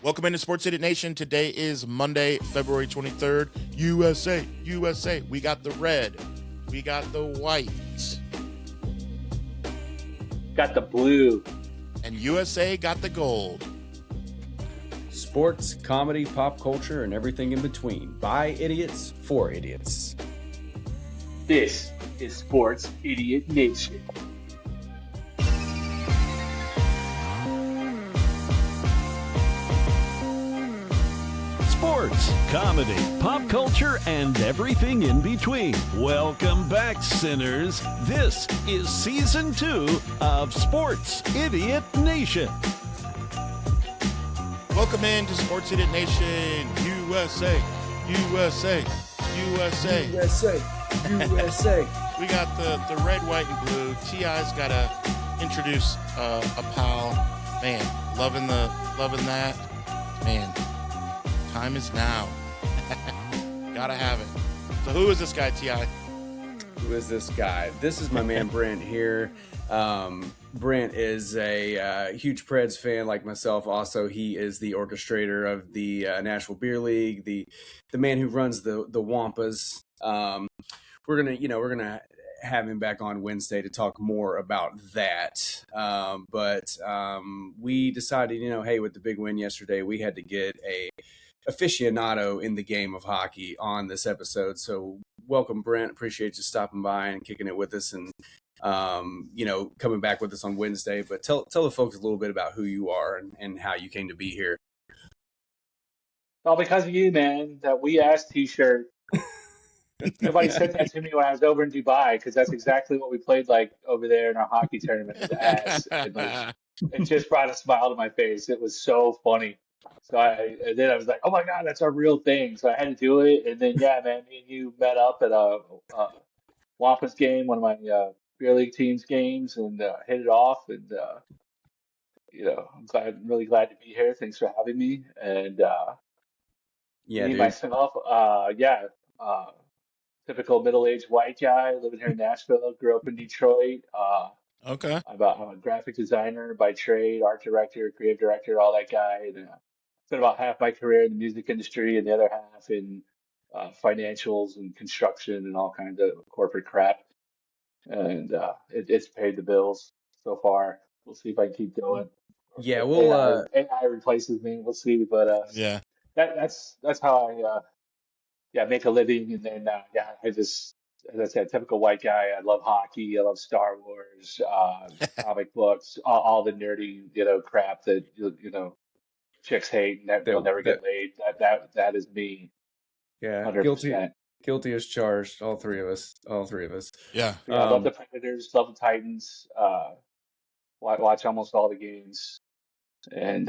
Welcome into Sports Idiot Nation. Today is Monday, February 23rd. USA. We got the red. We got the white. Got the blue. And USA got the gold. Sports, comedy, pop culture, and everything in between. By idiots, for idiots. This is Sports Idiot Nation. Sports, comedy, pop culture, and everything in between. Welcome back, sinners. This is Season 2 of Sports Idiot Nation. Welcome into Sports Idiot Nation. USA. We got the red, white, and blue. T.I.'s got to introduce a pal. Man, loving that. Man, time is now. Gotta have it. So who is this guy, T.I.? Who is this guy? This is my man Brent here. Brent is a huge Preds fan like myself. Also, he is the orchestrator of the Nashville Beer League, the man who runs the Wampas. We're gonna have him back on Wednesday to talk more about that. But we decided, hey, with the big win yesterday, we had to get a aficionado in the game of hockey on this episode. So welcome, Brent. Appreciate you stopping by and kicking it with us, and coming back with us on Wednesday. But tell the folks a little bit about who you are and how you came to be here. All because of you, man. That We Ass t-shirt. Nobody sent that to me when I was over in Dubai, because that's exactly what we played like over there in our hockey tournament with Ass. It just brought a smile to my face. It was so funny. So then I was like, oh my God, that's our real thing. So I had to do it. And then, yeah, man, me and you met up at a Wampas game, one of my beer league team's games, and hit it off. And, I'm really glad to be here. Thanks for having me. And myself, typical middle-aged white guy living here in Nashville, grew up in Detroit. Okay. I'm a graphic designer by trade, art director, creative director, all that guy. And spent about half my career in the music industry and the other half in financials and construction and all kinds of corporate crap. And it's paid the bills so far. We'll see if I can keep going. Yeah, AI replaces me. We'll see, but yeah, that's how I make a living. And then I just, as I said, typical white guy. I love hockey. I love Star Wars, comic books, all the nerdy crap that chicks hate and that they'll never get laid. That is me. Yeah, 100%. Guilty as charged. All three of us. Yeah. I love the Predators. Love the Titans. Watch almost all the games. And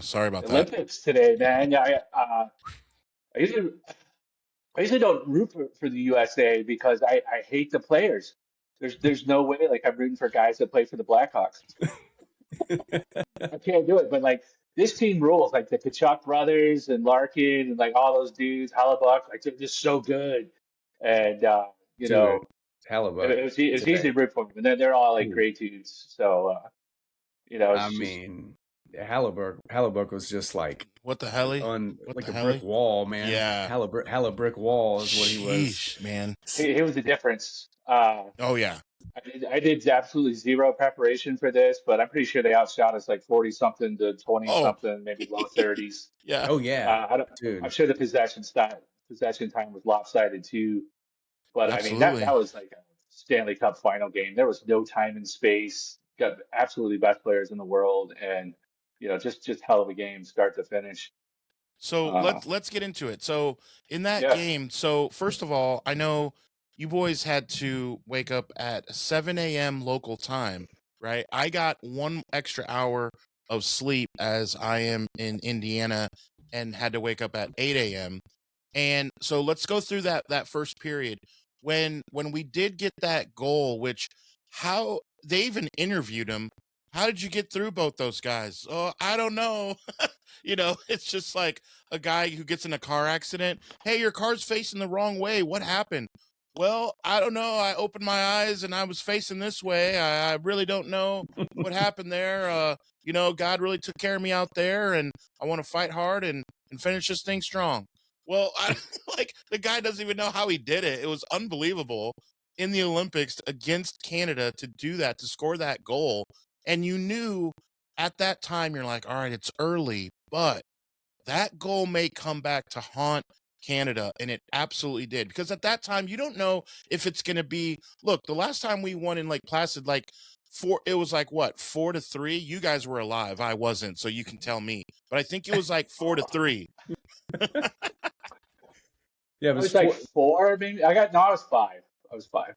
sorry about that. Olympics today, man. Yeah, I usually don't root for the USA because I hate the players. There's no way like I'm rooting for guys that play for the Blackhawks. I can't do it. But like this team rules, like the Kachuk brothers and Larkin and like all those dudes, Hellebuyck, like they're just so good. And Hellebuyck. it was easy to root for them. And they're all like great dudes. So Hellebuyck was just like what the hell? Brick wall, man. Yeah, brick wall is what he was. Man, he was the difference. Oh yeah, I did absolutely zero preparation for this, but I'm pretty sure they outshot us like 40 something to 20 something, maybe low 30s. Yeah. Oh yeah. I'm sure the possession time was lopsided too. But absolutely. I mean that was like a Stanley Cup Final game. There was no time and space. Got absolutely best players in the world, and just hell of a game, start to finish. So let's get into it. So in that game, so first of all, I know you boys had to wake up at 7 a.m. local time, right? I got 1 extra hour of sleep as I am in Indiana and had to wake up at 8 a.m. And so let's go through that first period. When we did get that goal, which how they even interviewed him. How did you get through both those guys? Oh, I don't know. It's just like a guy who gets in a car accident. Hey, your car's facing the wrong way. What happened? Well, I don't know. I opened my eyes and I was facing this way. I really don't know what happened there. God really took care of me out there, and I want to fight hard and finish this thing strong. Well, the guy doesn't even know how he did it. It was unbelievable in the Olympics against Canada to do that, to score that goal. And you knew at that time, you're like, all right, it's early, but that goal may come back to haunt Canada, and it absolutely did. Because at that time, you don't know if it's going to be. Look, the last time we won in Lake Placid, it was like what, 4-3. You guys were alive, I wasn't, so you can tell me. But I think it was like 4-3. Yeah, it was like 4, maybe. I was 5. I was 5.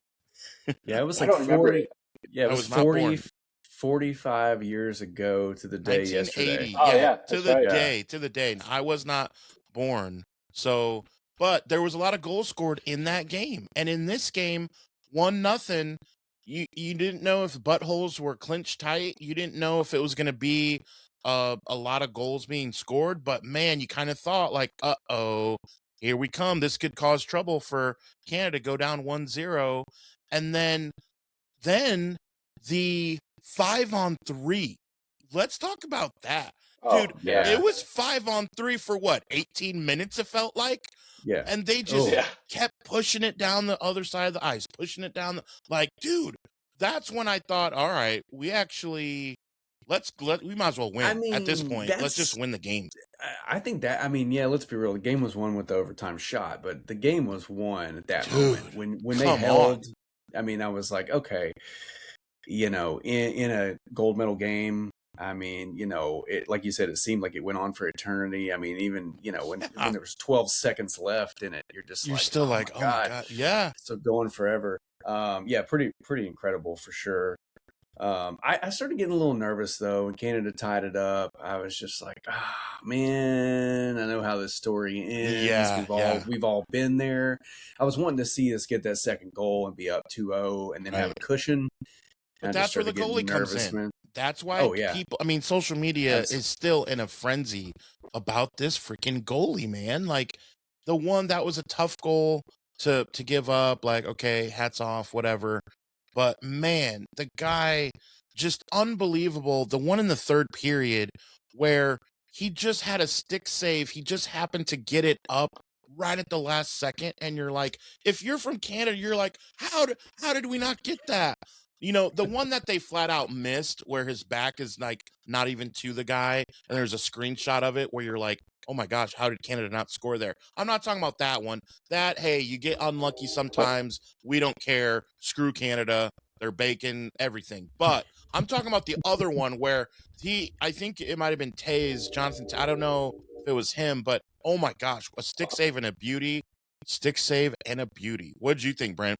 Yeah, it was I like don't remember 40. it. Yeah, it I was was not 40, born. 45 years ago to the day 1980. yesterday. Oh yeah, To that's the right. day, to the day. And I was not born. So, but there was a lot of goals scored in that game. And in this game, 1-0, you didn't know if buttholes were clinched tight. You didn't know if it was going to be a lot of goals being scored, but man, you kind of thought like, uh-oh, here we come. This could cause trouble for Canada, go down 1-0. And then the 5-on-3. Let's talk about that. Oh Dude, yeah. it was 5-on-3 for what, 18 minutes, it felt like? Yeah. And they just yeah. kept pushing it down the other side of the ice, pushing it down. Dude, that's when I thought, all right, we actually, we might as well win at this point. Let's just win the game. I think that, let's be real. The game was won with the overtime shot, but the game was won at that moment. When they held, I was like, okay, in a gold medal game, it, like you said, it seemed like it went on for eternity. Even, when there was 12 seconds left in it, you're still like, oh my God. Yeah. So going forever. Pretty incredible for sure. I started getting a little nervous though when Canada tied it up. I was just like, man, I know how this story ends. Yeah, we've all been there. I was wanting to see us get that second goal and be up 2-0 and then have a cushion. But that's where the goalie comes in. Man. That's why people, social media is still in a frenzy about this freaking goalie, man. Like the one that was a tough goal to give up, like, okay, hats off, whatever. But man, the guy, just unbelievable. The one in the third period where he just had a stick save. He just happened to get it up right at the last second. And you're like, if you're from Canada, you're like, how did we not get that? The one that they flat out missed where his back is like not even to the guy. And there's a screenshot of it where you're like, oh my gosh, how did Canada not score there? I'm not talking about that one. Hey, you get unlucky sometimes. We don't care. Screw Canada. They're baking everything. But I'm talking about the other one where I think it might have been Jonathan. I don't know if it was him, but oh my gosh, a stick save and a beauty. Stick save and a beauty. What did you think, Brent?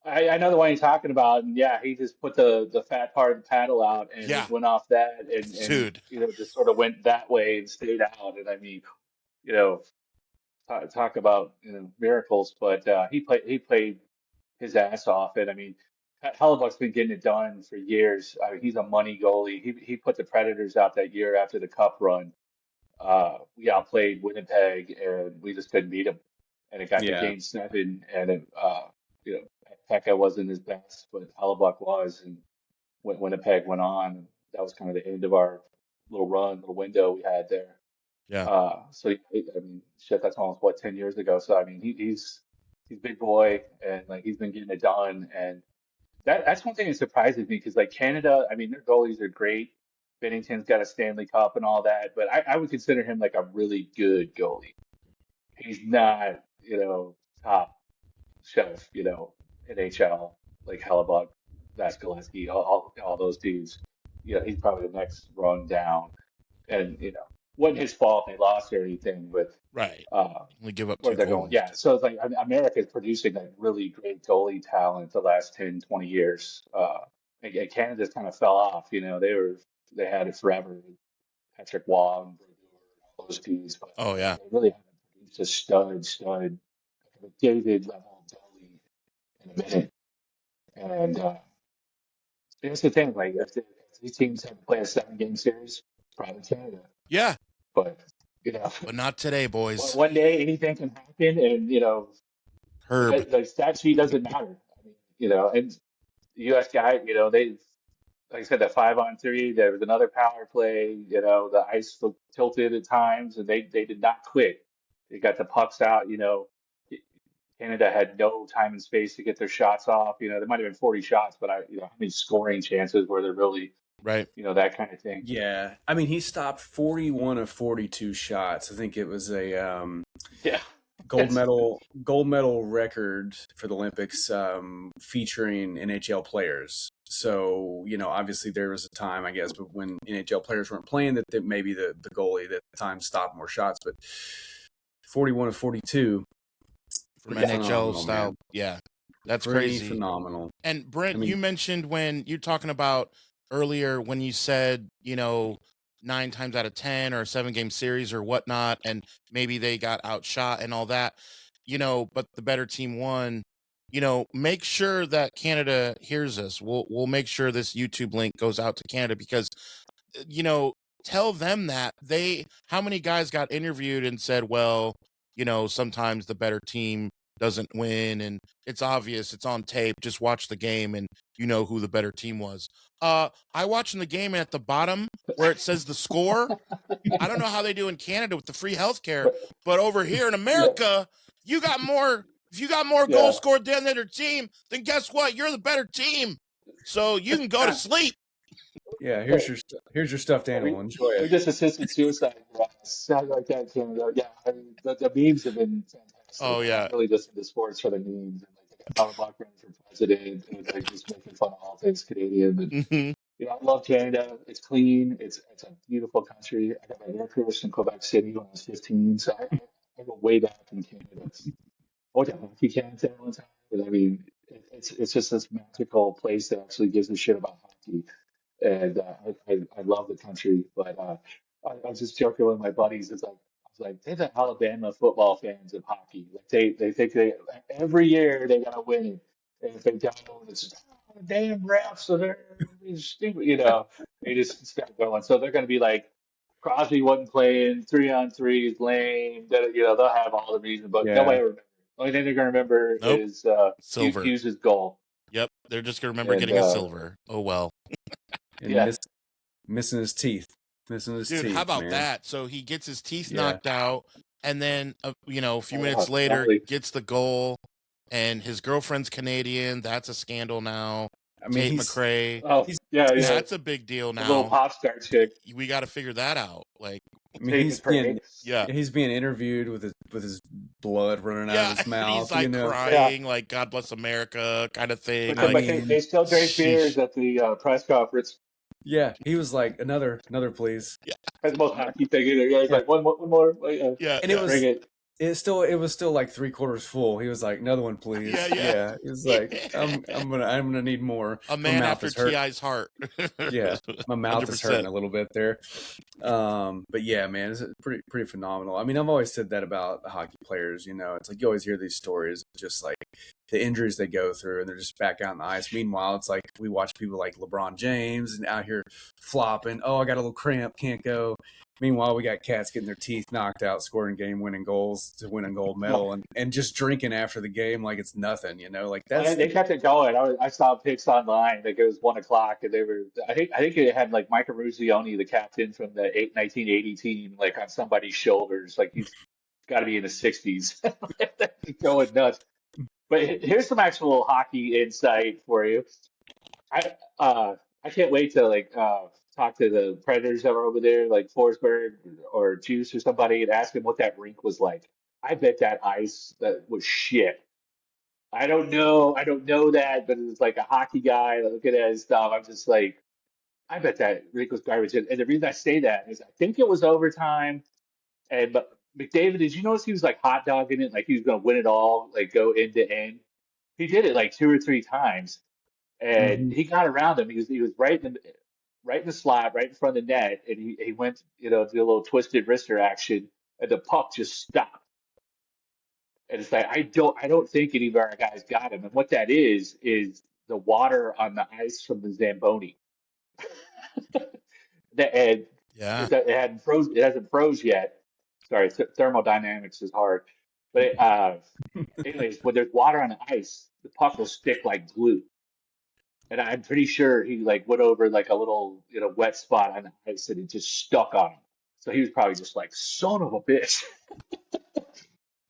I know the one you're talking about, and yeah, he just put the fat part of the paddle out and just went off that, and dude, just sort of went that way and stayed out. And talk about miracles, but he played his ass off. And Hellebuyck's been getting it done for years. He's a money goalie. He put the Predators out that year after the Cup run. We outplayed Winnipeg, and we just couldn't beat them. And it got to Game 7, and Pekka wasn't his best, but Hellebuyck was, and Winnipeg went on. That was kind of the end of our little window we had there. Yeah. Shit, that's almost 10 years ago. So he's big boy, and he's been getting it done, and that's one thing that surprises me because Canada, their goalies are great. Bennington's got a Stanley Cup and all that, but I would consider him a really good goalie. He's not, top shelf, NHL, like Hellebuyck, Vasilevsky, all those dudes. He's probably the next rung down. And, wasn't his fault they lost or anything with right. Only give up 2 goals. goals. Yeah. So it's America's producing really great goalie talent the last 10, 20 years. And Canada's kind of fell off. They had it forever. Patrick Waugh and all those dudes. But oh yeah. They really haven't produced a stud, David level goalie in a minute. And that's the thing. If these teams have to play a 7-game series, probably Canada. Yeah. But but not today, boys. One day anything can happen, and Herb. The stat sheet doesn't matter. I mean, and the U.S. guy, they, like I said, that 5-on-3, there was another power play, the ice looked tilted at times, and they did not quit. They got the pucks out, Canada had no time and space to get their shots off. There might have been 40 shots, but how many scoring chances were there really, right? That kind of thing. Yeah. I mean, he stopped 41 of 42 shots. I think it was a gold medal record for the Olympics featuring NHL players. So, obviously there was a time, I guess, but when NHL players weren't playing, that maybe the goalie at the time stopped more shots, but 41 of 42 from NHL style. Man. Yeah, that's pretty crazy. Phenomenal. And Brent, you mentioned when you're talking about earlier when you said, 9 times out of 10 or a 7-game series or whatnot, and maybe they got outshot and all that, but the better team won. Make sure that Canada hears us. We'll make sure this YouTube link goes out to Canada because, tell them that how many guys got interviewed and said, well, sometimes the better team doesn't win and it's obvious, it's on tape, just watch the game and you know who the better team was. I watched in the game at the bottom where it says the score. I don't know how they do in Canada with the free healthcare, but over here in America, you got more. If you got more goals scored than the other team, then guess what? You're the better team. So you can go to sleep. Yeah, here's your stuffed animal. Enjoy it. We just assisted suicide. Sounds like that, Canada. Yeah, I mean, the memes have been fantastic. Oh yeah, I'm really just into sports for the memes. And like Hellebuyck running for president, and like just making fun of all things Canadian. And, I love Canada. It's clean. It's a beautiful country. I got my hair pierced in Quebec City when I was 15, so I go way back in Canada. I went to hockey camp there one time, but I mean, it's just this magical place that actually gives a shit about hockey, and I love the country. But I was just joking with my buddies. I was like, they're the Alabama football fans of hockey. Like they think every year they gotta win it, and if they don't, it's just the damn refs, so they're stupid. They just start going. So they're gonna be like. Crosby wasn't playing, 3-on-3 is lame. They'll have all the reasons, but nobody remember. Only thing they're going to remember is silver. Hughes' goal. Yep, they're just going to remember getting a silver. Oh, well. And missing his teeth. Dude, how about that? So he gets his teeth knocked out, and then, a few minutes later, gets the goal, and his girlfriend's Canadian. That's a scandal now. I mean, Tate McRae. Oh, yeah. That's a big deal now. A little pop star chick. We got to figure that out. Like, I mean, he's being interviewed with his blood running out of his mouth. He's like crying, like "God bless America" kind of thing. But they still drink beers at the press conference. Yeah, he was like another please. Yeah, that's the most hockey thing either. Yeah, he's like one more. Yeah, and it was still like 3/4 full. He was like, another one, please. Yeah. He was like, I'm gonna need more. A man after T.I.'s heart. Yeah, my mouth 100%. Is hurting a little bit there. But yeah, man, it's pretty phenomenal. I mean, I've always said that about the hockey players. It's like you always hear these stories, just like the injuries they go through, and they're just back out on the ice. Meanwhile, it's like we watch people like LeBron James and out here flopping. Oh, I got a little cramp, can't go. Meanwhile, we got cats getting their teeth knocked out, scoring game-winning goals to win a gold medal, and just drinking after the game like it's nothing, Like that's they kept it going. I saw pics online. Like it was 1:00, and they were. I think it had like Michael Ruzioni, the captain from the 1980 team, like on somebody's shoulders. Like he's got to be in the 60s, going nuts. But here's some actual hockey insight for you. I can't wait to talk to the Predators that were over there, like Forsberg or Juice or somebody, and ask him what that rink was like. I bet that ice that was shit. I don't know that, but it's like a hockey guy looking at his stuff. I'm just like, I bet that rink was garbage. And the reason I say that is I think it was overtime. But McDavid, did you notice he was like hot dogging it, like he was going to win it all, like go end to end? He did it like 2 or 3 times, and he got around him. He was right in the slot, right in front of the net, and he went, do a little twisted wrister action, and the puck just stopped. And it's like I don't think any of our guys got him. And what that is the water on the ice from the Zamboni. It hadn't froze. It hasn't froze yet. Sorry, thermodynamics is hard. But anyways, when there's water on the ice, the puck will stick like glue. And I'm pretty sure he like went over like a little, wet spot on the ice and it just stuck on him. So he was probably just like, son of a bitch.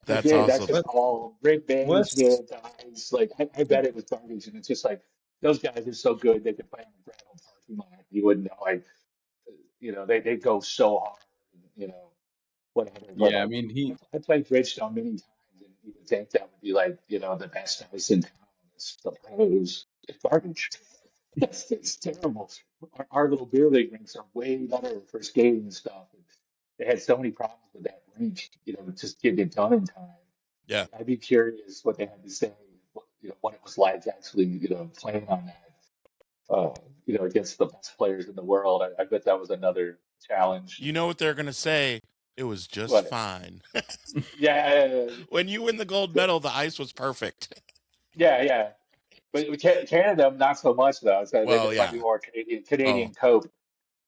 That's Again, that's awesome. just all rig What's management, guys. Like, I bet it was garbage. And it's just like, those guys are so good, they could play on the Brandon parking lot. You wouldn't know. Like, they go so hard, whatever. But yeah? I like, mean, he I played Bridgestone many times, and you would think that would be like, the best ice in town. It's the pros. It's garbage. It's terrible. Our little beer league rinks are way better for skating and stuff. And they had so many problems with that rink, just getting it done in time. Yeah. I'd be curious what they had to say, what it was like actually, playing on that, against the best players in the world. I bet that was another challenge. You know what they're gonna say? It was just But fine. yeah, When you win the gold medal, the ice was perfect. yeah. But Canada, not so much though. So they Well, just might yeah. be more Oh, Canadian cope.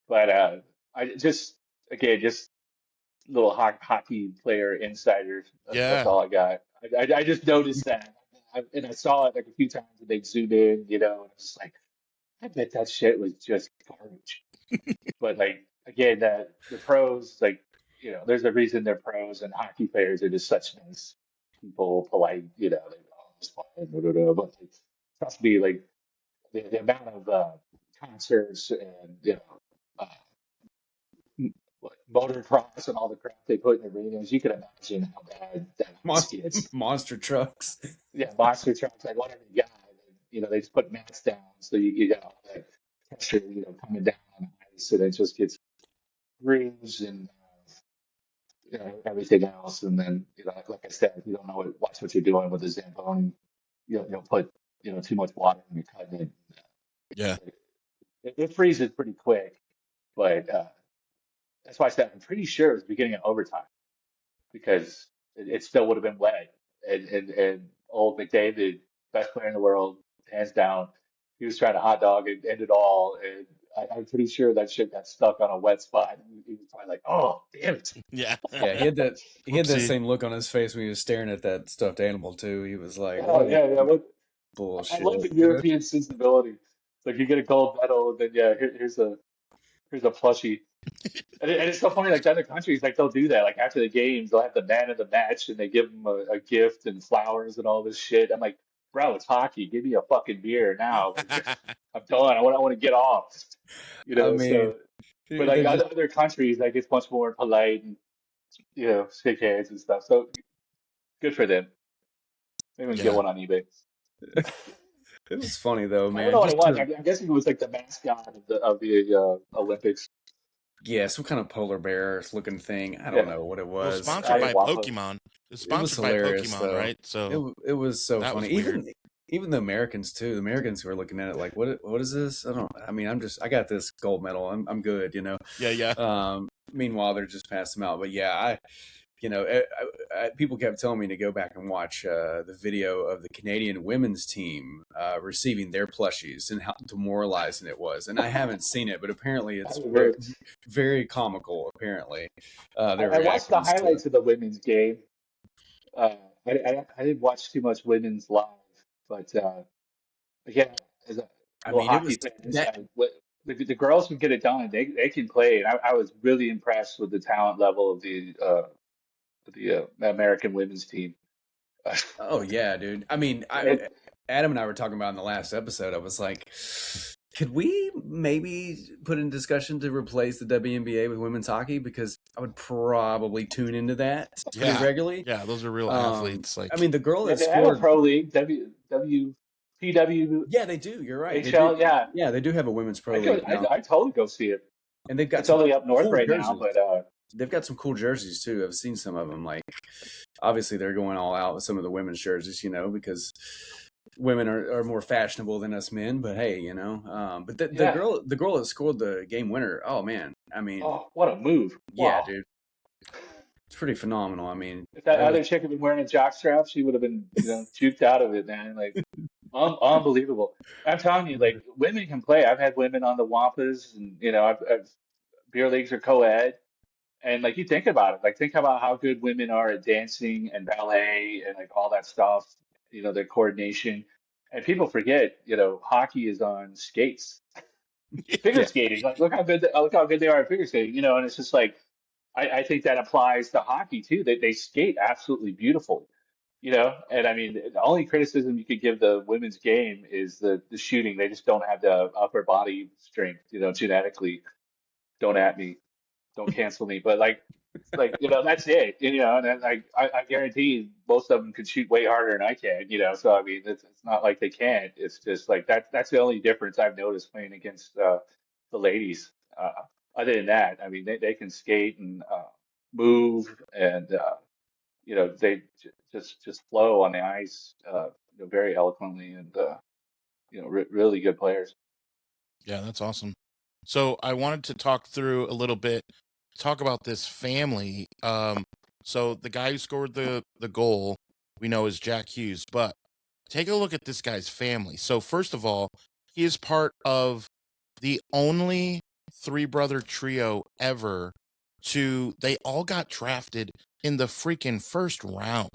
But I just little hockey player insider. That's yeah. all I got. I just noticed that, and I saw it like a few times, and they zoom in, and I was just like, I bet that shit was just garbage. But like again, that the pros, like there's a reason they're pros, and hockey players are just such nice people, polite, they always fine, but like, trust me, like the amount of concerts and uh, like motocross and all the crap they put in arenas, you can imagine how bad that ice gets. monster trucks. Yeah, monster trucks, like whatever you got. They just put mats down, so you got all that pressure, coming down on the ice, and it just gets grooves and everything else. And then, like I said, if you don't know watch what you're doing with the Zamboni, you'll put too much water and you're cutting it. Yeah. It freezes pretty quick, but that's why I said I'm pretty sure it was the beginning of overtime because it still would have been wet. And old McDavid, best player in the world, hands down, he was trying to hot dog and end it all. And I'm pretty sure that shit got stuck on a wet spot. He was probably like, "Oh, damn it!" Yeah. Yeah, he had that Whoopsie. same look on his face when he was staring at that stuffed animal too. He was like, Oh "What yeah, yeah. I bullshit?" love the European sensibility. Like you get a gold medal, and then yeah, here's a plushie. And it's so funny, like the other countries, like they'll do that. Like after the games, they'll have the man of the match, and they give them a gift and flowers and all this shit. I'm like, bro, it's hockey. Give me a fucking beer now. Like, I'm done. I want to get off. I mean, So, but like they're just other countries, like it's much more polite and shake hands and stuff. So good for them. Maybe we can get Yeah. one on eBay. it was funny though, I don't man. know what Just it was. I'm guessing it was like the mascot of the Olympics. yeah, some kind of polar bear looking thing. I don't Yeah, know what it Well, was. sponsored by Waffle. Pokemon. It's It was sponsored by hilarious Pokemon, though. right? So It was so that was funny. weird. Even the Americans too. The Americans who are looking at it like, what is this? I mean, I got this gold medal. I'm good, Yeah, yeah. Meanwhile, they're just passing them out. But yeah, people kept telling me to go back and watch the video of the Canadian women's team receiving their plushies and how demoralizing it was. And I haven't seen it, but apparently it's very, very comical. Apparently, their I watched the reactions to it. highlights of the women's game. I didn't watch too much women's live, but again, as a I little mean, it hockey was fan that. inside, the girls can get it done. They can play. And I was really impressed with the talent level of the American women's team. Oh yeah, dude. I mean, It, Adam and I were talking about in the last episode. I was like, could we maybe put in discussion to replace the WNBA with women's hockey? Because I would probably tune into that pretty Yeah. regularly. Yeah, those are real athletes. I mean, the girl yeah, that they have a scored. pro league, PW, Yeah, they do. You're right. They HL. do. Yeah, Yeah, they do have a women's pro league now, I totally go see it. and they've got It's some only up north cool right jerseys. now, but They've got some cool jerseys too. I've seen some of them. Like, obviously, they're going all out with some of the women's jerseys, because women are more fashionable than us men. But hey, but the yeah. girl that scored the game winner. Oh man, I mean, Oh, what a move! yeah, Wow. dude, it's pretty phenomenal. I mean, If that other chick had been wearing a jockstrap, she would have been, juked out of it, man. Like, unbelievable. I'm telling you, like, women can play. I've had women on the Wampas, and I've beer leagues are co-ed, And like you think about it, like think about how good women are at dancing and ballet and like all that stuff, their coordination. And people forget, hockey is on skates, figure Yeah. skating. Like look how good they are at figure skating, and it's just like I think that applies to hockey too. They skate absolutely beautifully, And I mean, the only criticism you could give the women's game is the shooting. They just don't have the upper body strength, genetically. Don't at me, don't cancel me. But like that's it. And then, like I guarantee most of them could shoot way harder than I can. So I mean, it's not like they can't. It's just like that's the only difference I've noticed playing against the ladies. Other than that, I mean, they can skate and move, and they just flow on the ice, very eloquently, and really good players. Yeah, that's awesome. So I wanted to talk through a little bit, talk about this family. So the guy who scored the goal we know is Jack Hughes, but take a look at this guy's family. So first of all, he is part of the only three brother trio ever they all got drafted in the freaking first round.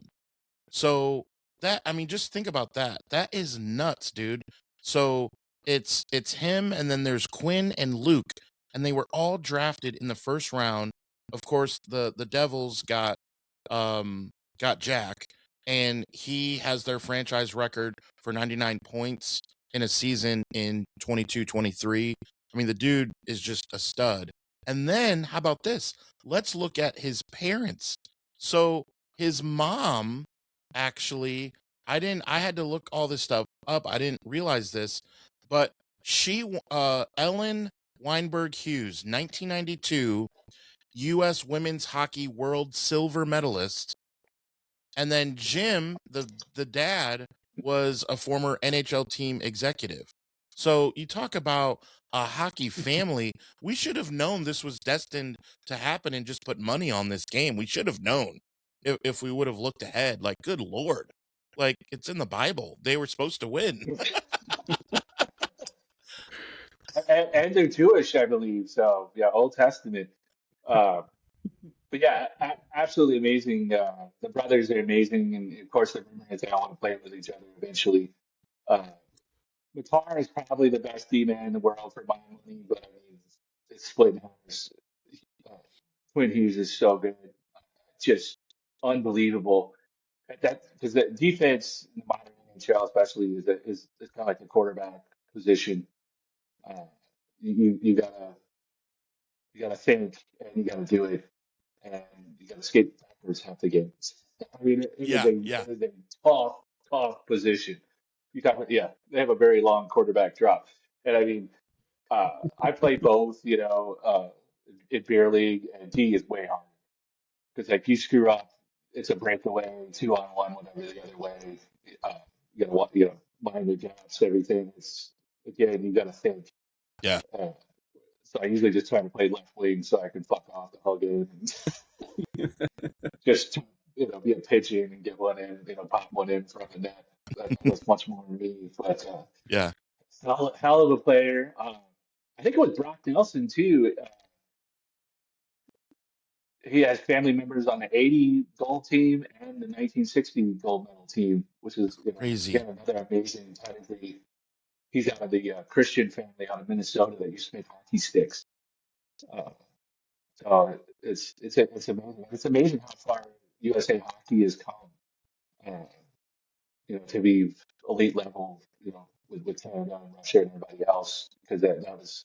So that, I mean, just think about that. That is nuts, dude. So it's him, and then there's Quinn and Luke, and they were all drafted in the first round. Of course, the Devils got Jack, and he has their franchise record for 99 points in a season in 22-23. I mean, the dude is just a stud. And then how about this? Let's look at his parents. So his mom actually, I had to look all this stuff up. I didn't realize this, but Ellen Weinberg Hughes, 1992 US Women's Hockey World Silver Medalist. And then Jim, the dad, was a former NHL team executive. So you talk about a hockey family. We should have known this was destined to happen and just put money on this game. We should have known if we would have looked ahead. Like, good Lord. Like, it's in the Bible. They were supposed to win. And they're Jewish, I believe. So yeah, Old Testament. Uh, but yeah, absolutely amazing. The brothers are amazing, and of course, the rumor is they all want to play with each other eventually. Uh, Matar is probably the best D man in the world for my money, but I mean, it's splitting hairs. Uh, Quinn Hughes is so good, just unbelievable. That because the defense in the modern NHL, especially, is kind of like the quarterback position. Uh, you gotta think and you gotta do it, and you gotta skate backwards half the games. I mean, Yeah, yeah. it is a tough position. You talk about, yeah, they have a very long quarterback drop, and I mean, I played both, in beer league, and D is way harder because like you screw up, it's a breakaway, 2-on-1, whatever the other way. Uh, mind the gaps, everything. It's again, you gotta think. Yeah. Uh, So I usually just try to play left wing so I can fuck off the whole game. Just be a pitching and get one in, pop one in from the net. That's much more me. But Yeah. hell of a player. I think it was Brock Nelson too. He has family members on the '80 gold team and the 1960 gold medal team, which is Crazy. again another amazing pedigree. He's out of the Christian family out of Minnesota that used to make hockey sticks. Uh, So it's amazing. It's amazing how far USA hockey has come, uh, to be elite level, with Canada and Russia and everybody else, because that was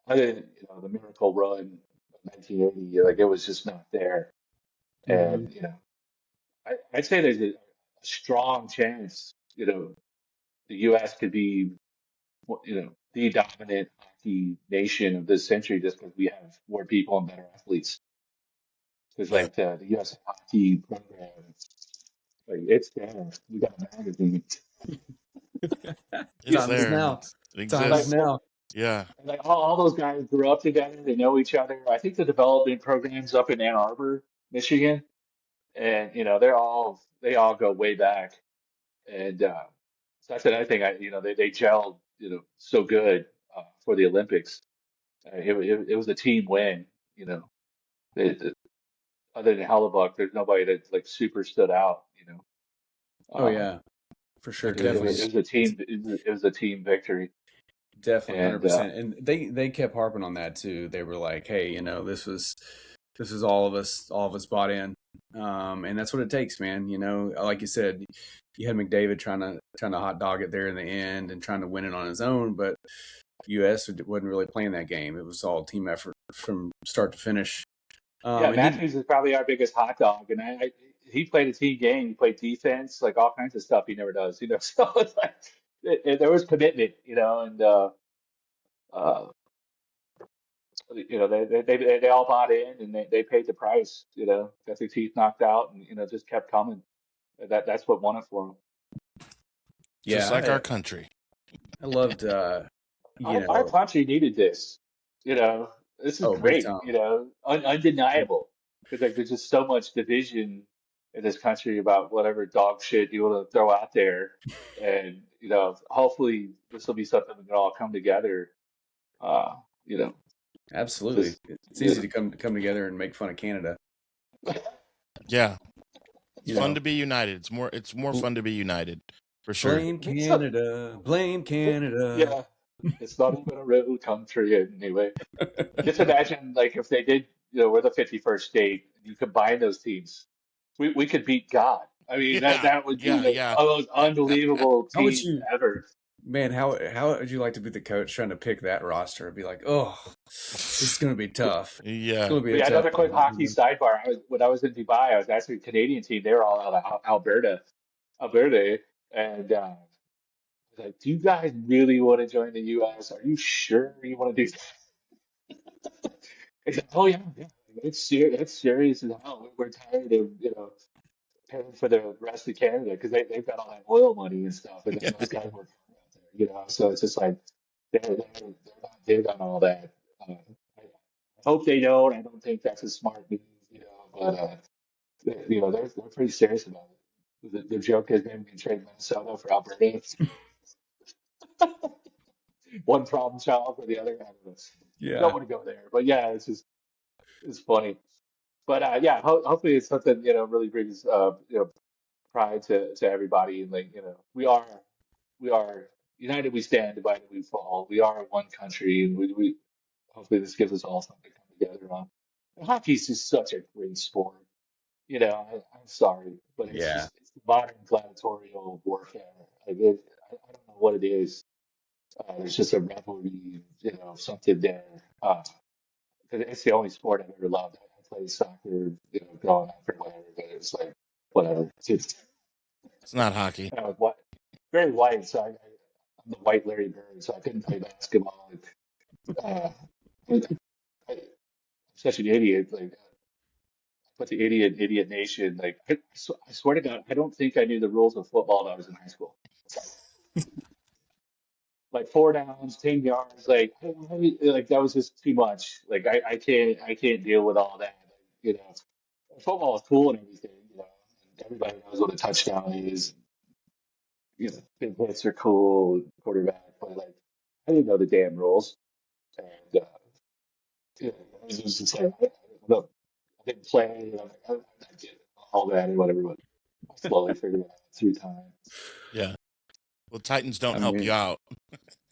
other than the miracle run of 1980, like it was just not there. Mhm. And I'd say there's a strong chance, the U.S. could be, the dominant hockey nation of this century just because we have more people and better athletes. Because Yeah. like the U.S. hockey program, like it's there. We got a magazine. It's Time is there. now. It Time is Like, exists. now. Yeah. like all those guys grew up together. They know each other. I think the development programs up in Ann Arbor, Michigan, and they all go way back. And so that's another thing. They gelled so good for the Olympics. It was a team win. You know, other than Hellebuyck, there's nobody that like super stood out. Oh yeah, for sure, definitely. It was a team. It was a team victory. Definitely, And 100%. And they kept harping on that too. They were like, "Hey, this was all of us bought in." And that's what it takes, man. Like you said, you had McDavid trying to hot dog it there in the end and trying to win it on his own, but U.S. wasn't really playing that game. It was all team effort from start to finish. Matthews is probably our biggest hot dog, and he played a team game. He played defense, like all kinds of stuff he never does. So it's like there was commitment, and they all bought in and they paid the price. Got their teeth knocked out, and just kept coming. That's what won it for them. Yeah, just like our country. I loved. Our country needed this. This is great. Undeniable, because like there's just so much division in this country about whatever dog shit you want to throw out there, and hopefully this will be something we can all come together. Absolutely, it's easy to come together and make fun of Canada. Yeah, it's fun to be united. It's more fun to be united, for sure. Blame Canada, blame Canada. Yeah. It's not even a real country anyway. Just imagine, like, if they did, we're the 51st state, and you combine those teams, we could beat God. I mean, that would be the most unbelievable team ever. Man, how would you like to be the coach trying to pick that roster and be like, oh, it's going to be tough. Yeah. It's gonna be tough another quick hockey sidebar. When I was in Dubai, I was actually a Canadian team. They were all out of Alberta, and like, do you guys really want to join the U.S.? Are you sure you want to do that? It's like, oh yeah, it's serious as hell. We're tired of paying for the rest of Canada because they've got all that oil money and stuff, and then those guys work out there, So it's just like they're not big on all that. I hope they don't. I don't think that's a smart move, but they're pretty serious about it. The joke is maybe we can trade Minnesota for Alberta. One problem child for the other. I don't know. Yeah. Don't want to go there, but yeah, it's funny. But hopefully it's something really brings pride to everybody, and like we are united we stand, divided we fall. We are one country, and we hopefully this gives us all something to come together on. And hockey is just such a great sport. I'm sorry, but it's modern gladiatorial warfare. Like I don't know what it is. There's just a revelry, something there. Because it's the only sport I've ever loved. I played soccer, growing up or whatever, but it's like, whatever. It's not hockey. Very white, so I'm the white Larry Bird, so I couldn't play basketball. I'm such an idiot. Like, but the idiot nation. Like, I swear to God, I don't think I knew the rules of football when I was in high school. Like 4 downs, 10 yards, like that was just too much. Like I can't deal with all that. Football is cool and everything. And everybody knows what a touchdown is. Big hits are cool, quarterback, but like I didn't know the damn rules. And it was just like I didn't play. I did all that and whatever, but I slowly figured it out through time. Yeah. Well, Titans don't help you out.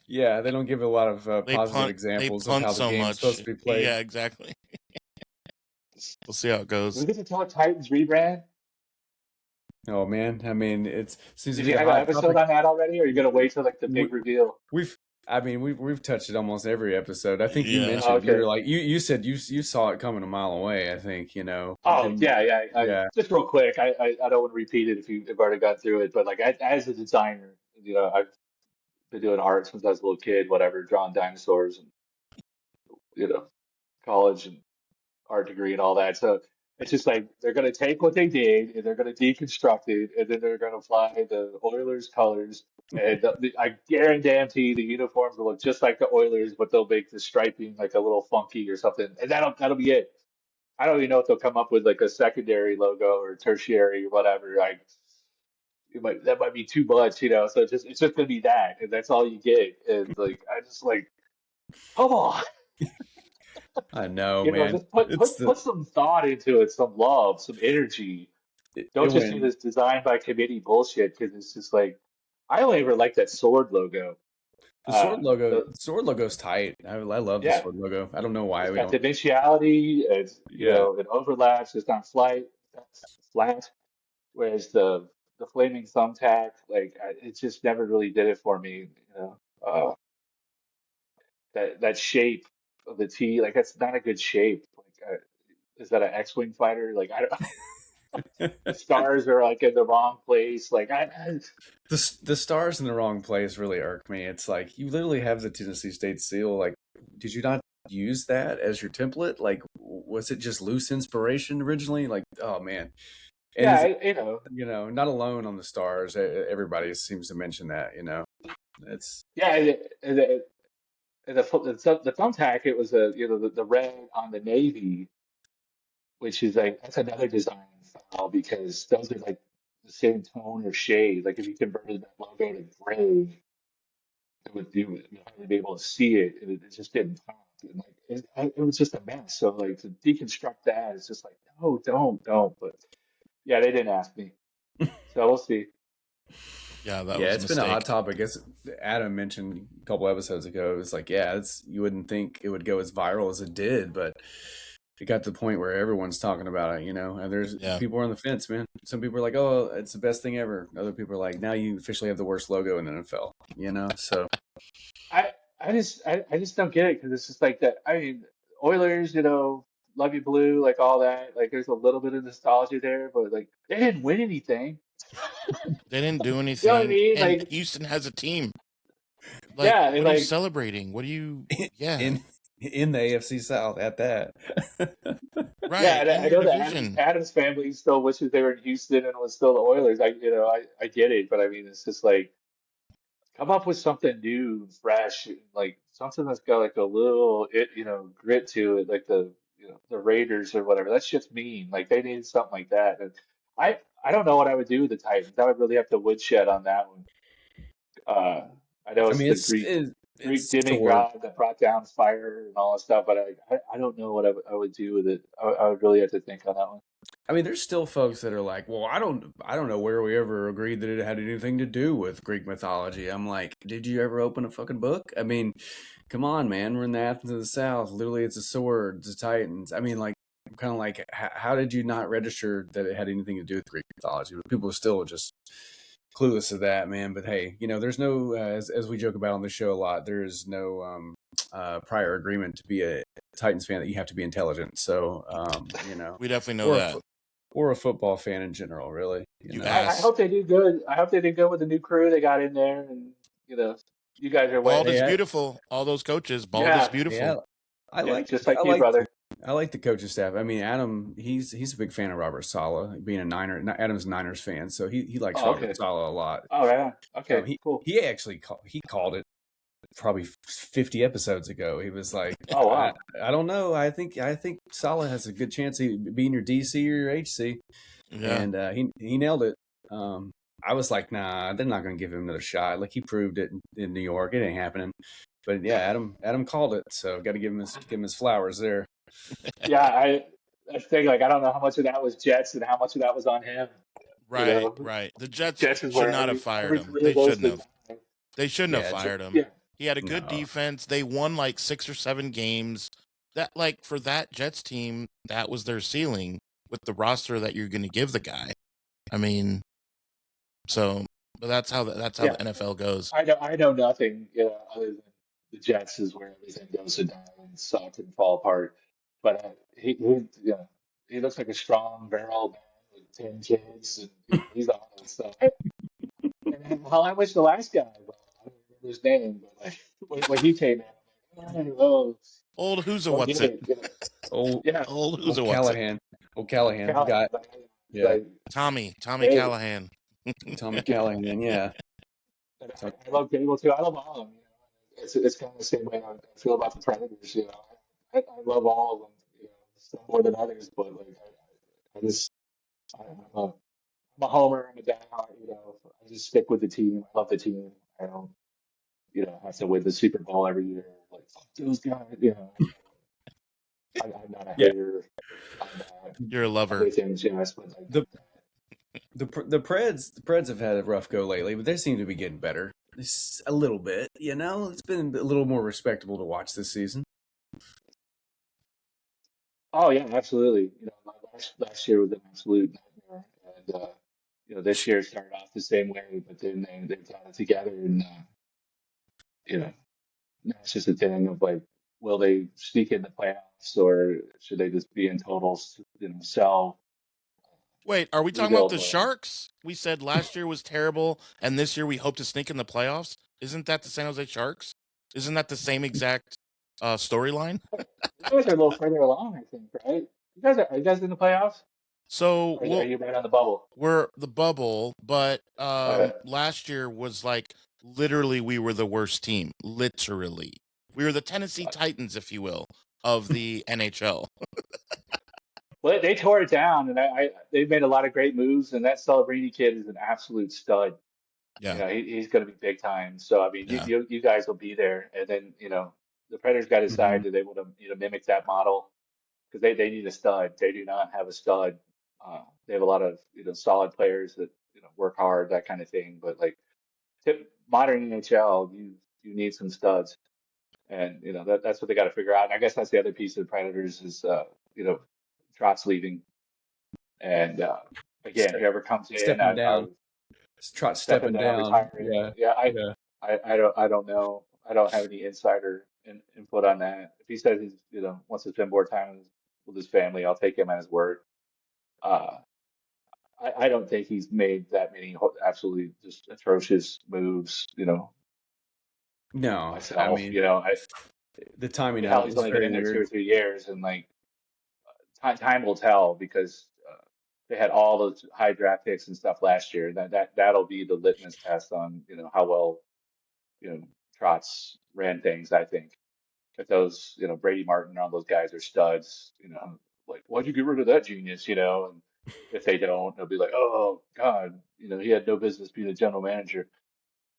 Yeah, they don't give a lot of positive examples of how the game's supposed to be played. Yeah, exactly. We'll see how it goes. We get to talk Titans rebrand. Oh man, I mean, seems to Did be you have an episode on that already, or are you gonna wait till like the big reveal? We've touched it almost every episode. I think you mentioned you were like you said you saw it coming a mile away. I think Oh yeah. Just real quick, I don't want to repeat it if you've already gone through it, but like as a designer, I've been doing art since I was a little kid. Whatever, drawing dinosaurs, and college and art degree and all that. So it's just like they're gonna take what they did and they're gonna deconstruct it, and then they're gonna apply the Oilers colors. And I guarantee the uniforms will look just like the Oilers, but they'll make the striping like a little funky or something, and that'll be it. I don't even know if they'll come up with like a secondary logo or tertiary or whatever. That might be too much, So it's just gonna be that, and that's all you get. And like I just like, come on. I know, You know, man. just put some thought into it, some love, some energy. It Don't just do went this design by committee bullshit because it's just like I only ever like that sword logo. the sword logo. The The sword logo's tight. I love the Yeah, sword logo. I don't know why it's we got don't. dimensionality. It's Yeah, it overlaps. It's not flat. Whereas the flaming thumbtack, like it just never really did it for me. That shape of the T, like that's not a good shape. Like, is that an X-wing fighter? Like I don't. The stars are like in the wrong place. Like the stars in the wrong place really irk me. It's like you literally have the Tennessee State seal. Like, did you not use that as your template? Like, was it just loose inspiration originally? Like, oh man. And yeah, it's, not alone on the stars. Everybody seems to mention that. It's yeah. The thumbtack, it was the red on the navy, which is like that's another design style because those are like the same tone or shade. Like if you converted that logo to gray, you'd hardly be able to see it, and it just didn't pop. And like it was just a mess. So like to deconstruct that is just like no, don't. But yeah, they didn't ask me, so we'll see. Yeah, that yeah, was a it's been a hot mistake. topic. As Adam mentioned a couple episodes ago, it's like, yeah, you wouldn't think it would go as viral as it did, but it got to the point where everyone's talking about it, and there's people are on the fence, man. Some people are like, oh, it's the best thing ever. Other people are like, now you officially have the worst logo in the NFL, so I I just don't get it because it's just like that. I mean, Oilers, love you blue, like all that. Like there's a little bit of nostalgia there, but like they didn't win anything. They didn't do You know what I anything, mean? and Like Houston has a team. Like, yeah, and what are you like celebrating? What do you? Yeah, in the AFC South at that. yeah, right and in I your know that Adams division. Adams family still wishes they were in Houston and was still the Oilers. I get it, but I mean it's just like come up with something new, and fresh, and, like something that's got like a little grit to it, like the Raiders or whatever. That's just mean. Like they needed something like that. And I don't know what I would do with the Titans. I would really have to woodshed on that one. Uh, I know I it's mean, the Greek it's sore. demigod that brought down fire and all that stuff, but I don't know what I would do with it. I would really have to think on that one. I mean, there's still folks that are like, well, I don't know where we ever agreed that it had anything to do with Greek mythology. I'm like, did you ever open a fucking book? I mean, come on, man. We're in the Athens of the South. Literally, it's a sword, it's the Titans. I mean, like, I'm kind of like, how did you not register that it had anything to do with Greek mythology? But people are still just clueless to that, man. But hey, there's no, as we joke about on the show a lot, there is no prior agreement to be a Titans fan that you have to be intelligent. So, We definitely know or that. or a football fan in general, really. You I asked. hope they do good. I hope they do good with the new crew they got in there, and you know, you guys are Bald winning. is Hey, beautiful. All those coaches, bald is Yeah, yeah, beautiful. I yeah, like just I like you, like brother. I like the coaching staff. I mean, Adam, he's a big fan of Robert Saleh, being a Niner. Adam's a Niners fan, so he likes Oh, Robert okay. Saleh a lot. All right. Okay, He cool. he actually he called it probably 50 episodes ago. He was like, Oh, wow. I don't know. I think Saleh has a good chance of being your DC or your HC, Yeah. and he nailed it. Um, I was like, nah, they're not going to give him another shot. Like he proved it in New York, it ain't happening. But yeah, Adam called it, so got to give him his flowers there. Yeah, I think like I don't know how much of that was Jets and how much of that was on him. You Right, know, right. The Jets Jets is should where not have every fired him. three They of those shouldn't the have. They shouldn't have Yeah, fired him. yeah. He had a good no, defense. They won like 6 or 7 games. That like for that Jets team, that was their ceiling with the roster that you're going to give the guy. I mean, so but that's how Yeah, the NFL goes. I know nothing, other than the Jets is where everything goes to die and suck and fall apart. But he looks like a strong barrel man with 10 kids, and he's honest. So, and hell, I wish the last guy, but I don't remember his name. But like when he came in, I'm like, oh, Old who's a don't what's get it? it. old Yeah, Old who's old a what's it? Callahan Callahan, got yeah, like, Tommy hey, Callahan. Tommy Callahan, yeah. and So, I love Gable too. I love all of them. It's kind of the same way I feel about the Predators. I love all of them. Some more than others, but like I just I'm a homer. I'm a diehard. I just stick with the team. I love the team. I don't have to win the Super Bowl every year. Like fuck those guys. I'm not a hater on that. You're a lover. Other things, yes, but like the Preds have had a rough go lately, but they seem to be getting better. It's a little bit, It's been a little more respectable to watch this season. oh yeah, absolutely. Last year was an absolute nightmare, and this year started off the same way, but then they got it together, and now it's just a thing of like, will they sneak in the playoffs, or should they just be in total, sell, Wait, are we talking about rebuild the mode? Sharks? We said last year was terrible, and this year we hope to sneak in the playoffs. Isn't that the San Jose Sharks? Isn't that the same exact storyline? You guys are a little further along, I think, right? Are you guys in the playoffs? So Or are you right on the bubble? we're the bubble, but Uh, last year was like literally we were the worst team. Literally, we were the Tennessee Titans, if you will, of the NHL. well, they tore it down, and they've made a lot of great moves, and that Celebrini kid is an absolute stud. Yeah, He's going to be big time. So I mean, yeah, you guys will be there, and then the Predators got to Mm-hmm. decide, do they want to mimic that model, because they need a stud. They do not have a stud. They have a lot of solid players that work hard, that kind of thing. But like modern NHL, you need some studs, and that's what they got to figure out. And I guess that's the other piece of the Predators is you know Trotz leaving, and again, whoever comes in, Stepping down. Trotz stepping down. retiring. Yeah. I don't know. I don't have any insider input on that. If he says he's wants to spend more time with his family, I'll take him at his word. Uh, I don't think he's made that many absolutely just atrocious moves. No, Myself, I mean, the timing hell, of it he's was only been very in there weird. 2 or 3 years, and like time will tell, because they had all those high draft picks and stuff last year. That'll be the litmus test on how well you know Trotz ran things. I think if those Brady Martin and all those guys are studs, like, why'd you get rid of that genius? And if they don't, they'll be like, oh God, he had no business being a general manager.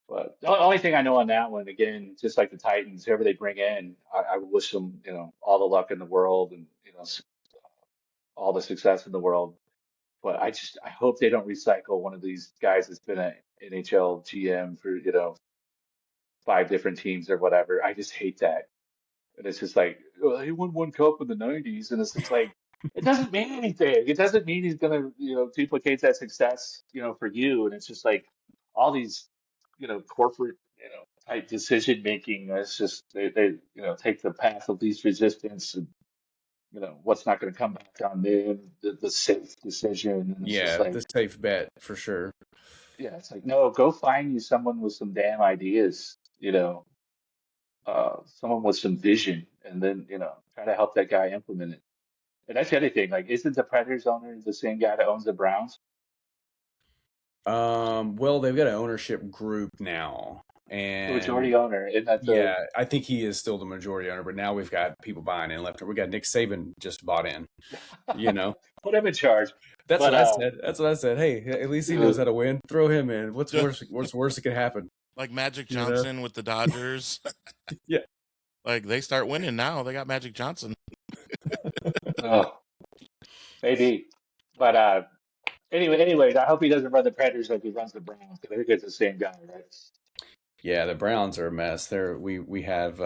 But the only thing I know on that one, again, just like the Titans, whoever they bring in, I wish them all the luck in the world, and all the success in the world. But I hope they don't recycle one of these guys that's been an NHL GM for 5 different teams or whatever. I just hate that. And it's just like, oh, he won one cup in the '90s, and it's just like, it doesn't mean anything. It doesn't mean he's gonna duplicate that success for you. And it's just like all these corporate type decision making. It's just they take the path of least resistance, and what's not going to come back on them, the safe decision. And it's just Yeah, like, the safe bet for sure. yeah, it's like, no, go find you someone with some damn ideas, someone with some vision, and then try to help that guy implement it. And that's the other thing. Like, isn't the Predators owner the same guy that owns the Browns? Well, they've got an ownership group now, The and majority owner, isn't that the? yeah, I think he is still the majority owner. But now we've got people buying in left. We got Nick Saban just bought in. Put him in charge. That's But what I said. That's what I said. Hey, at least he knows how to win. Throw him in. What's worse? What's worse that could happen? like Magic Johnson with the Dodgers. Yeah. Like they start winning now. They got Magic Johnson. Oh, maybe. But anyways, I hope he doesn't run the Predators like he runs the Browns, because I think it's the same guy, right? Yeah, the Browns are a mess. We have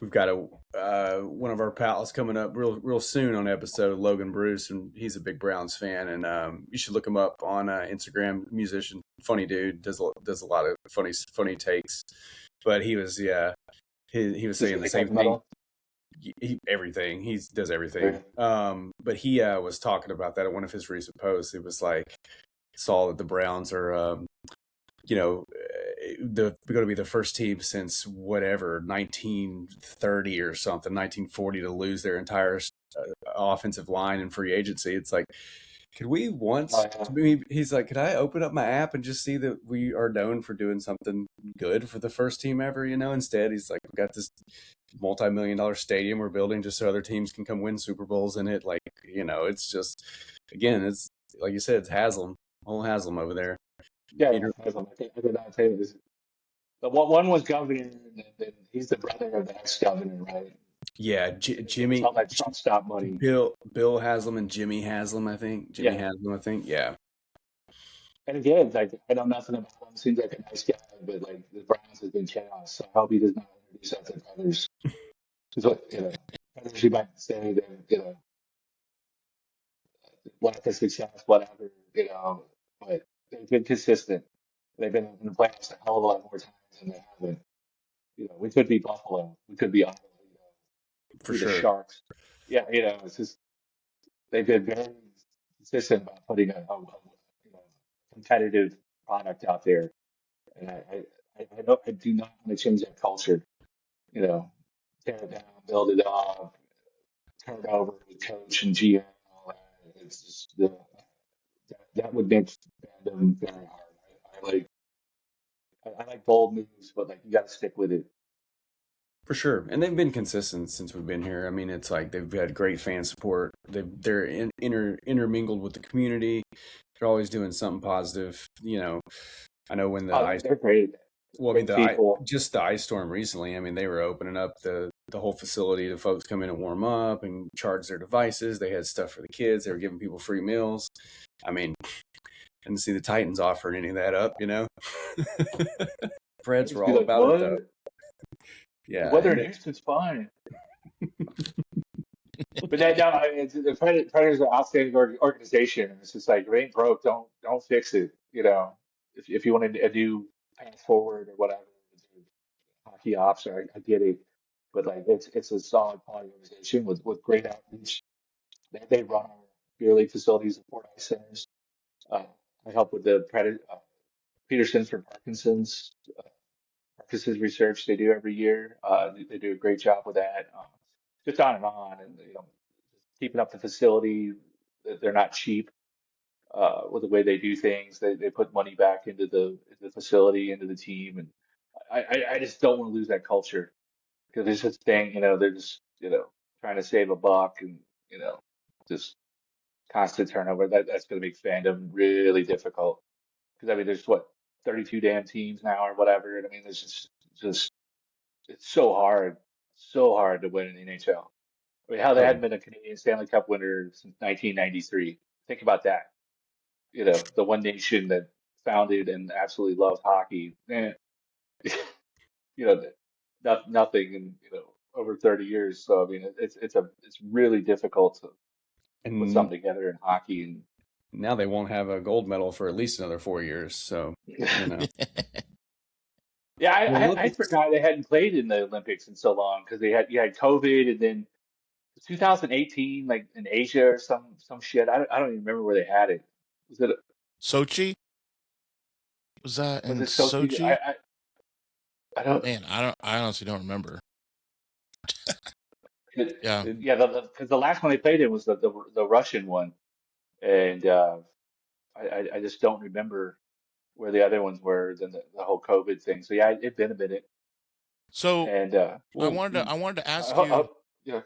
we've got one of our pals coming up real soon on episode, Logan Bruce, and he's a big Browns fan, and you should look him up on Instagram. Musician, funny dude, does a lot of funny takes. But he was he was saying the same thing. Everything. He does everything. But he was talking about that at one of his recent posts. It was like, saw that the Browns are going to be the first team since whatever 1930 or something, 1940, to lose their entire offensive line in free agency. It's like, could we once? He's like, could I open up my app and just see that we are known for doing something good for the first team ever? Instead, he's like, we got this multi-million-dollar stadium we're building just so other teams can come win Super Bowls in it. Like, it's just, again, it's like you said, it's Haslam, whole Haslam over there. Yeah, Haslam. I did not say this. But one was governor, and then he's the brother of the ex-governor, right? Yeah, Jimmy. It's all that Trump stop money. Bill Haslam and Jimmy Haslam, I think. Haslam, I think. Yeah. And again, like, I know nothing about him. Seems like a nice guy, but like the Browns has been chaos. So I hope he does not introduce that to others. Because what others you might say that lack of success, whatever, but they've been consistent. They've been in the playoffs a hell of a lot more times than they haven't. We could be Buffalo, we could be Iowa, For be the sure. Sharks. Yeah, it's just they've been very consistent about putting a competitive product out there. And I do not want to change that culture. Tear it down, build it up, turn it over to coach and GM and all that. It's just that would make fandom very hard. I like bold moves, but like you got to stick with it. For sure, and they've been consistent since we've been here. I mean, it's like they've had great fan support. They're intermingled with the community. They're always doing something positive. I know when they're great. Well, I mean, just the ice storm recently. I mean, they were opening up the whole facility to folks come in and warm up and charge their devices. They had stuff for the kids. They were giving people free meals. I mean, didn't see the Titans offering any of that up. Preds were all about it though. Yeah, the weather in Houston's fine. But the Predators are an outstanding organization. It's just like, if it ain't broke, don't fix it. If you want a new path forward or whatever, hockey ops, I get it. But like, it's a solid quality organization with great outreach. They run our beer league facilities and Fort Ice centers. I help with the Peterson's for Parkinson's research they do every year. They do a great job with that. Just on, and keeping up the facility. They're not cheap with the way they do things. They put money back into the facility, into the team, and I just don't want to lose that culture, because there's such thing, they're just trying to save a buck, and just constant turnover. That's going to make fandom really difficult, because I mean there's 32 damn teams now or whatever, and I mean there's just it's so hard to win in the NHL. I mean, how they hadn't been a Canadian Stanley Cup winner since 1993. Think about that. The one nation that founded and absolutely loved hockey. Nothing in over 30 years. So I mean, it's really difficult to put something together in hockey. And now they won't have a gold medal for at least another 4 years. So Yeah, I forgot they hadn't played in the Olympics in so long, because you had COVID, and then 2018, like in Asia or some shit. I don't even remember where they had it. Was it Sochi? Was that in Sochi? Sochi? I don't. Man, I honestly don't remember. Yeah, because the last one they played in was the Russian one, and I just don't remember where the other ones were than the whole COVID thing. So yeah, it's been a minute. So and I wanted to ask you,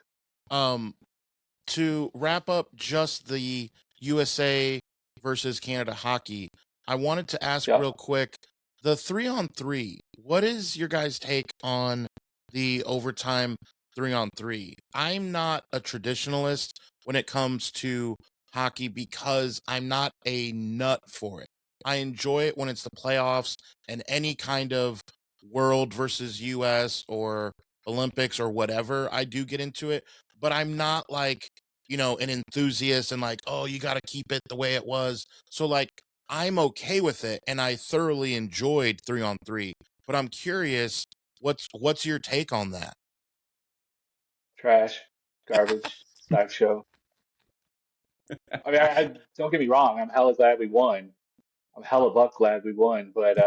to wrap up just the USA versus Canada hockey. I wanted to ask real quick, the 3-on-3. What is your guys' take on the overtime 3-on-3? I'm not a traditionalist when it comes to hockey, because I'm not a nut for it. I enjoy it when it's the playoffs and any kind of world versus US or Olympics or whatever. I do get into it, but I'm not like, an enthusiast and like, oh, you got to keep it the way it was. So like, I'm okay with it, and I thoroughly enjoyed 3-on-3. But I'm curious, what's your take on that? Trash, garbage, sideshow. I mean, I don't get me wrong. I'm hella glad we won. I'm Hellebuyck glad we won, but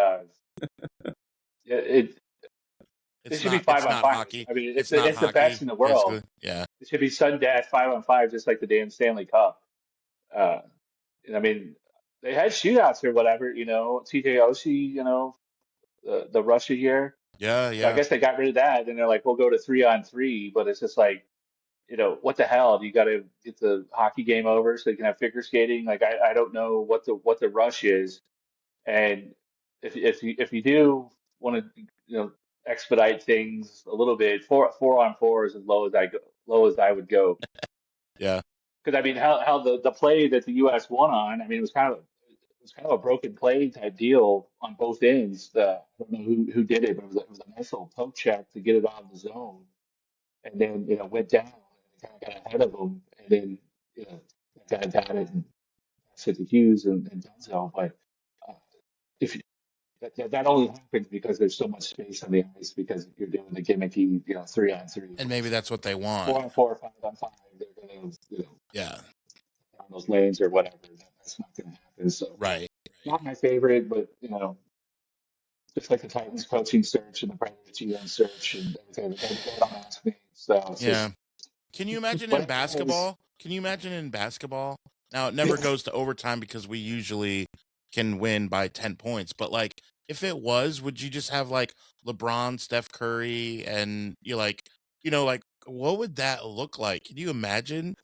it should be 5-on-5. I mean, it's the best in the world. Basically. Yeah, it should be sudden death 5-on-5, just like the damn Stanley Cup. And I mean, they had shootouts or whatever. TJ Oshie, the Russia year. Yeah. So I guess they got rid of that, and they're like, we'll go to 3-on-3. But it's just like, what the hell? You got to get the hockey game over so you can have figure skating. Like, I don't know what the rush is. And if you do want to expedite things a little bit. Four on four is as low as I would go. Yeah. Because I mean, how the play that the U.S. won on, I mean, it was kind of a broken play type deal on both ends. I don't know who did it, but it was a nice little poke check to get it out of the zone, and then went down and kind of got ahead of them, and then that guy got it and passed it to Hughes and done so. But if you, that only happens because there's so much space on the ice because you're doing the gimmicky 3-on-3, And maybe that's what they want. 4-on-4, 5-on-5. They're gonna Yeah. down those lanes or whatever. That's not gonna happen. So Right. not my favorite, but just like the Titans coaching search and the Predators GM search and everything, they don't ask me. So it's Yeah. Can you imagine in basketball? Now, it never goes to overtime because we usually can win by 10 points. But, like, if it was, would you just have, like, LeBron, Steph Curry, and you're like, what would that look like? Can you imagine?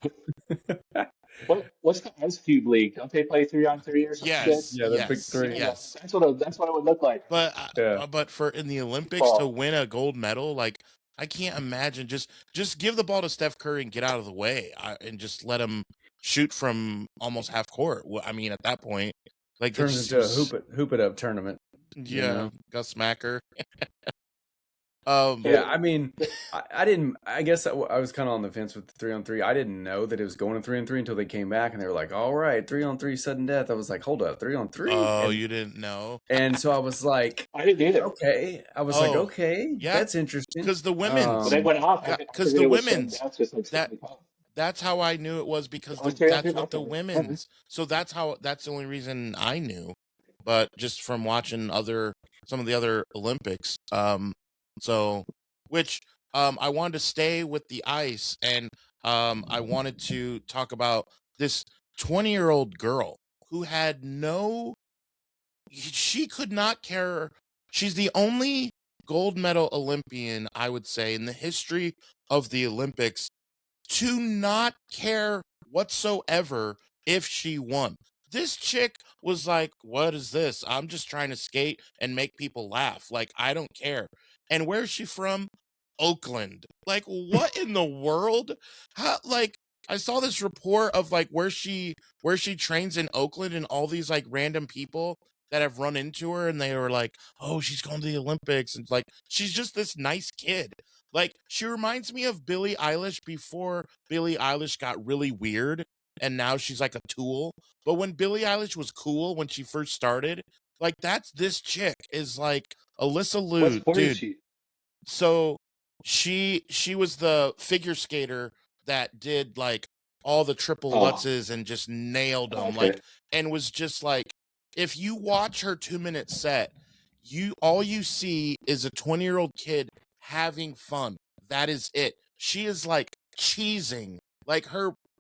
What's the Ice Cube League? Don't they play 3-on-3 or something? Yes. Yeah, the big yes, three. Yes. That's what it would look like. But Yeah. but for in the Olympics to win a gold medal, like, I can't imagine. Just give the ball to Steph Curry and get out of the way, and just let him shoot from almost half court. Well, I mean, at that point, like, Turns into a hoop it up tournament. Yeah, Gus Smacker. Yeah, I mean, I didn't. I guess I was kind of on the fence with the 3-on-3. I didn't know that it was going to 3-on-3 until they came back and they were like, "All right, 3-on-3 sudden death." I was like, "Hold up, 3-on-3." Oh, you didn't know? And so I was like, I didn't either. Okay, I was like, okay, yeah, that's interesting. because the women's, they went off. because the women's, that that's how I knew it was, because Okay, that's what the okay. women's. So that's the only reason I knew, but just from watching some of the other Olympics. Which I wanted to stay with the ice, and I wanted to talk about this 20-year-old girl who had she could not care. She's the only gold medal Olympian, I would say, in the history of the Olympics to not care whatsoever if she won. This chick was like, "What is this? I'm just trying to skate and make people laugh. Like, I don't care." And where's she from? Oakland. Like, what in the world? How, like, I saw this report of, like, where she trains in Oakland, and all these, like, random people that have run into her, and they were like, "Oh, she's going to the Olympics," and, like, she's just this nice kid. Like, she reminds me of Billie Eilish before Billie Eilish got really weird, and now she's like a tool. But when Billie Eilish was cool when she first started, like, that's this chick is like Alysa Liu, what sport dude. is she? So she was the figure skater that did, like, all the triple lutzes and just nailed them, like, and was just like, if you watch her 2-minute set, all you see is a 20-year-old kid having fun. That is it. She is, like, cheesing, like,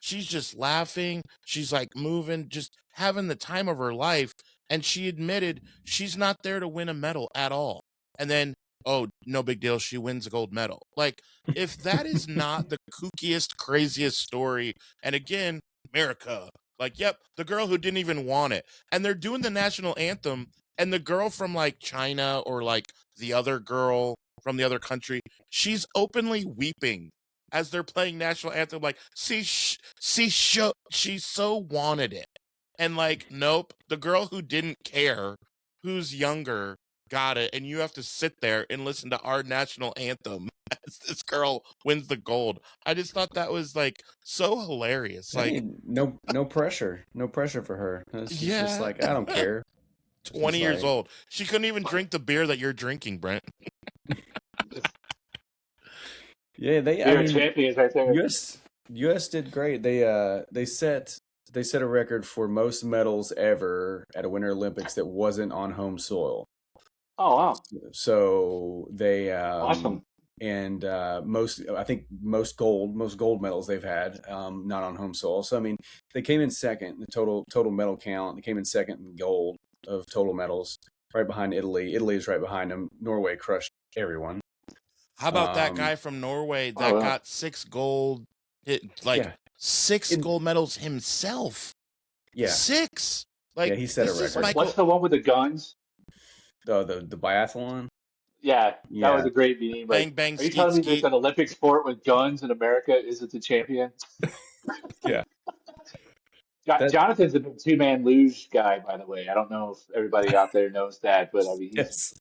she's just laughing, she's, like, moving, just having the time of her life, and she admitted she's not there to win a medal at all. And then, oh, no big deal, she wins a gold medal. Like, if that is not the kookiest, craziest story, and again, America, like, yep, the girl who didn't even want it, and they're doing the national anthem, and the girl from, like, China, or, like, the other girl from the other country, she's openly weeping as they're playing national anthem, like, she so wanted it. And, like, nope, the girl who didn't care, who's younger, got it, and you have to sit there and listen to our national anthem as this girl wins the gold. I just thought that was, like, so hilarious. Like, hey, no pressure for her. She's just like, I don't care. 20 years old. She couldn't even drink the beer that you're drinking, Brent. Yeah, they're champions right there. US did great. They set a record for most medals ever at a Winter Olympics that wasn't on home soil. Oh wow! So they awesome. And most gold medals they've had not on home soil. So I mean, they came in second in the total medal count. They came in second in gold of total medals, right behind Italy. Italy is right behind them. Norway crushed everyone. How about that guy from Norway that got 6 gold, 6 gold medals himself? Yeah, 6. Like, he set a record. What's the one with the guns? The biathlon. Yeah, that was Yeah. a great meme. Bang, Like, bang, are you skeet, telling me there's skeet. an Olympic sport with guns in America? Is it the champion? Yeah. That Jonathan's a big two-man luge guy, by the way. I don't know if everybody out there knows that, but I mean, he's yes.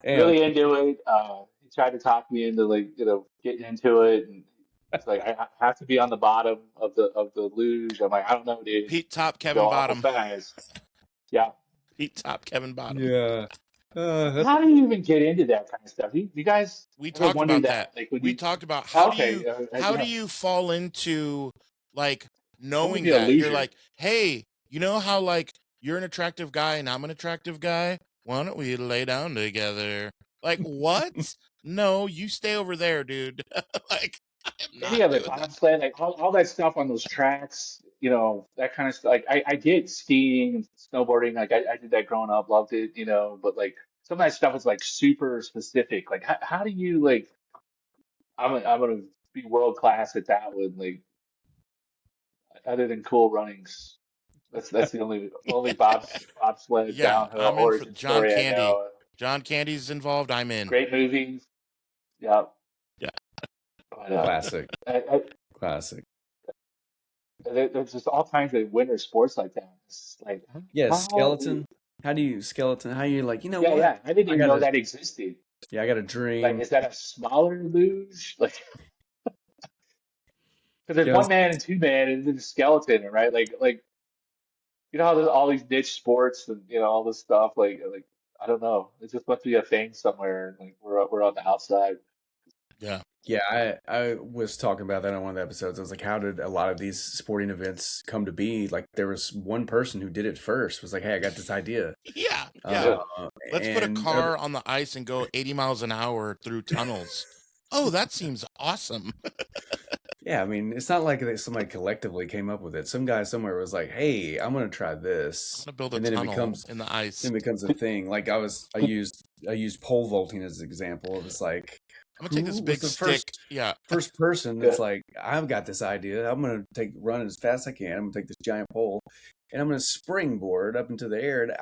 And really into it. He tried to talk me into getting into it, and it's like I have to be on the bottom of the luge. I'm like, I don't know, dude. Pete Top, You Kevin go awful Bottom. fast. Yeah. Pete Top, Kevin Bottom. yeah. That's How do you even get into that kind of stuff? You guys We ever talked wonder about that? that. Like when We you, talked about okay, how do yeah, you fall into like I want to knowing be a that you're loser. like, hey, you know how like you're an attractive guy and I'm an attractive guy? Why don't we lay down together? Like what? No, you stay over there, dude. Like I am Any not of it, doing that. bobsled, like all that stuff on those tracks, that kind of stuff. Like I get skiing and snowboarding. Like I did that growing up, loved it, but like some of that stuff is like super specific. Like how do you like, I'm gonna be world class at that one, like other than cool runnings. That's the only bobsled Yeah, downhill I'm in for origin John story I Candy. know. John Candy's involved. I'm in. Great movies. Yeah. Yeah. But classic. I, Classic. there's just all kinds of winter sports like that. It's like, Yeah, how? skeleton. How do you skeleton? How you like, Yeah, what? yeah. I didn't I even know gotta that existed. I got a Like, dream. is that a smaller luge? Like, because there's Yeah, one man and two man and then skeleton, right? Like you know how there's all these niche sports and all this stuff. Like I don't know. It just must be a thing somewhere. Like we're on the outside. Yeah. yeah, I was talking about that on one of the episodes. I was like, how did a lot of these sporting events come to be? Like there was one person who did it first, was like, hey, I got this idea. Yeah. Yeah. Let's put a And car on the ice and go 80 miles an hour through tunnels. Oh, that seems awesome. yeah, I mean, it's not like somebody collectively came up with it. Some guy somewhere was like, hey, I'm gonna try this. I'm gonna build a And then tunnel in the ice. it becomes a thing. Like I used pole vaulting as an example. It was like, I'm gonna take this who big was the stick. Yeah. first person that's like, I've got this idea. I'm gonna run as fast as I can. I'm gonna take this giant pole and I'm gonna springboard up into the air. And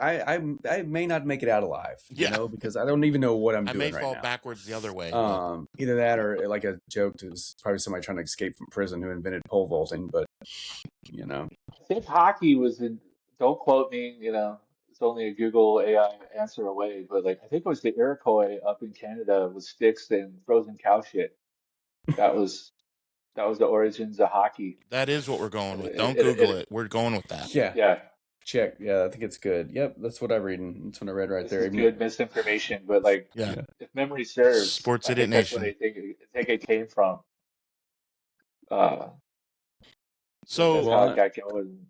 I may not make it out alive, Yeah. because I don't even know what I'm I doing may right fall now. backwards the other way. but- Either that or like a joke is probably somebody trying to escape from prison who invented pole vaulting. But I think hockey was in. Don't quote me. It's only a Google AI answer away. But like I think it was the Iroquois up in Canada with sticks and frozen cow shit. That was the origins of hockey. That is what we're going with. It, Don't it, Google it, it. We're going with that. yeah, yeah, check. Yeah, I think it's good. Yep, that's what I'm reading. That's what I read right this there. is good misinformation. But like, Yeah. if memory serves, Sports I Idiot think that's where Nation. I think it came from. That's So how it got going.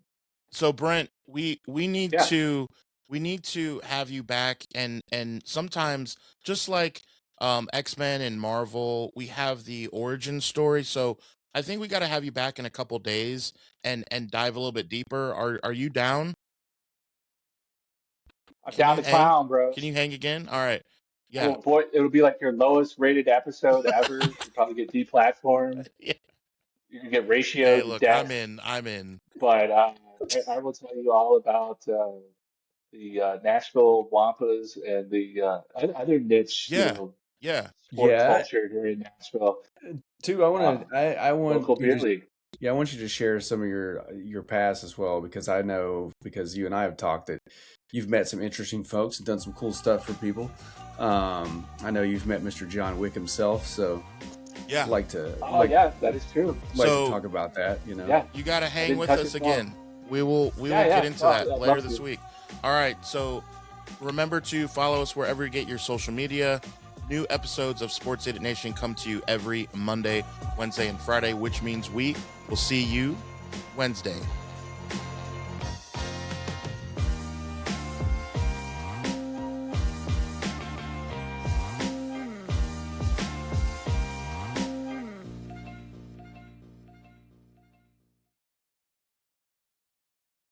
so Brent, we need Yeah. to have you back and sometimes just like X-Men and Marvel, we have the origin story. So I think we got to have you back in a couple days and dive a little bit deeper. Are you down? I'm Can down you to hang? clown, bro. Can you hang again? All right. Yeah. Oh boy, it'll be like your lowest rated episode ever. You probably get deplatformed. Yeah. You can get Hey, ratioed to look, death. I'm in. But I will tell you all about the Nashville Wampas and the other niche, Yeah. Yeah. sport Yeah, culture here in Nashville. too. I want Local you beer to, league. I want you to share some of your past as well, because I know, because you and I have talked, that you've met some interesting folks and done some cool stuff for people. I know you've met Mr. John Wick himself, so Yeah. I'd like to Oh yeah, that is true. So- talk about that. Yeah, You got to hang didn't with touch us it more. again. We will Yeah, get into Oh, that I'd later love this to. week. All right. So remember to follow us wherever you get your social media. New episodes of Sports Idiot Nation come to you every Monday, Wednesday, and Friday, which means we will see you Wednesday.